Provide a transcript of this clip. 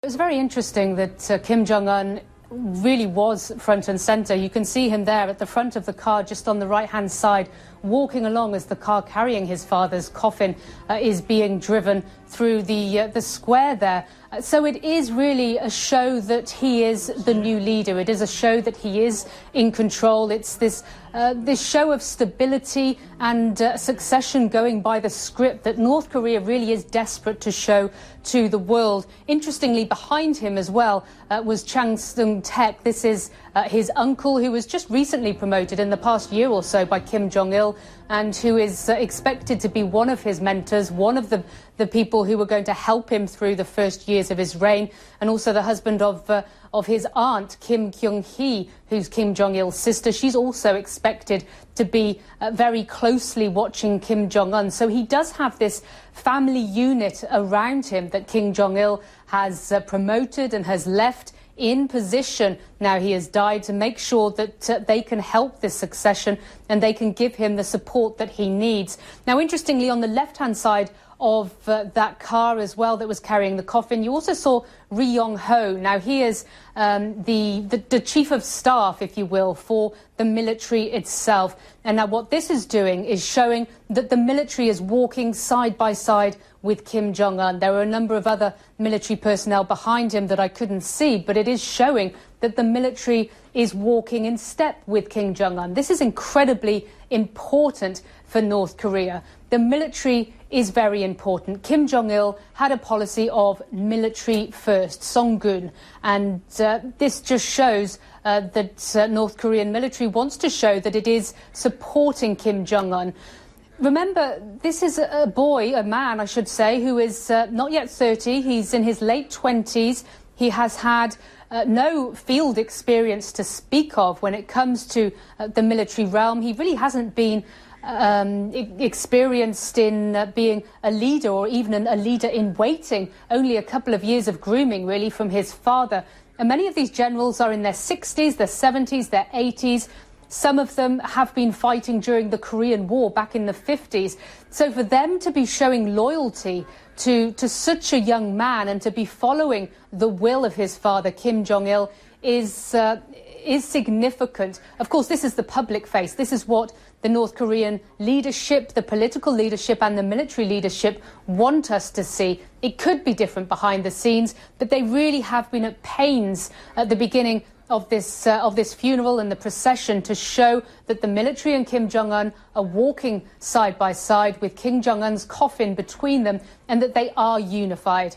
It was very interesting that Kim Jong-Un really was front and centre. You can see him there at the front of the car, just on the right-hand side, walking along as the car carrying his father's coffin is being driven through the square there. So it is really a show that he is the new leader. It is a show that he is in control. It's this show of stability and succession going by the script that North Korea really is desperate to show to the world. Interestingly, behind him as well was Chang Sung-taek. This is his uncle, who was just recently promoted in the past year or so by Kim-Jong-Il, and who is expected to be one of his mentors, one of the people who were going to help him through the first years of his reign, and also the husband of his aunt, Kim-Jong-Il, who's Kim Jong-il's sister. She's also expected to be very closely watching Kim Jong-un. So he does have this family unit around him that Kim Jong-il has promoted and has left in position, now he has died, to make sure that they can help this succession and they can give him the support that he needs. Now, interestingly, on the left-hand side of that car as well that was carrying the coffin, you also saw Ri Yong-ho. Now, he is the chief of staff, if you will, for the military itself. And now what this is doing is showing that the military is walking side by side with Kim Jong-un. There are a number of other military personnel behind him that I couldn't see, but it is showing that the military is walking in step with Kim Jong-un. This is incredibly important for North Korea. The military is very important. Kim Jong-il had a policy of military first, Songun, and this just shows that North Korean military wants to show that it is supporting Kim Jong-un. Remember, this is a boy, a man, I should say, who is not yet 30. He's in his late 20s. He has had no field experience to speak of when it comes to the military realm. He really hasn't been experienced in being a leader or even a leader in waiting. Only a couple of years of grooming, really, from his father. And many of these generals are in their 60s, their 70s, their 80s. Some of them have been fighting during the Korean War back in the 50s. So for them to be showing loyalty to such a young man and to be following the will of his father, Kim Jong-il, is significant. Of course, this is the public face. This is what the North Korean leadership, the political leadership and the military leadership want us to see. It could be different behind the scenes, but they really have been at pains at the beginning of this funeral and the procession to show that the military and Kim Jong-un are walking side by side with Kim Jong-un's coffin between them and that they are unified.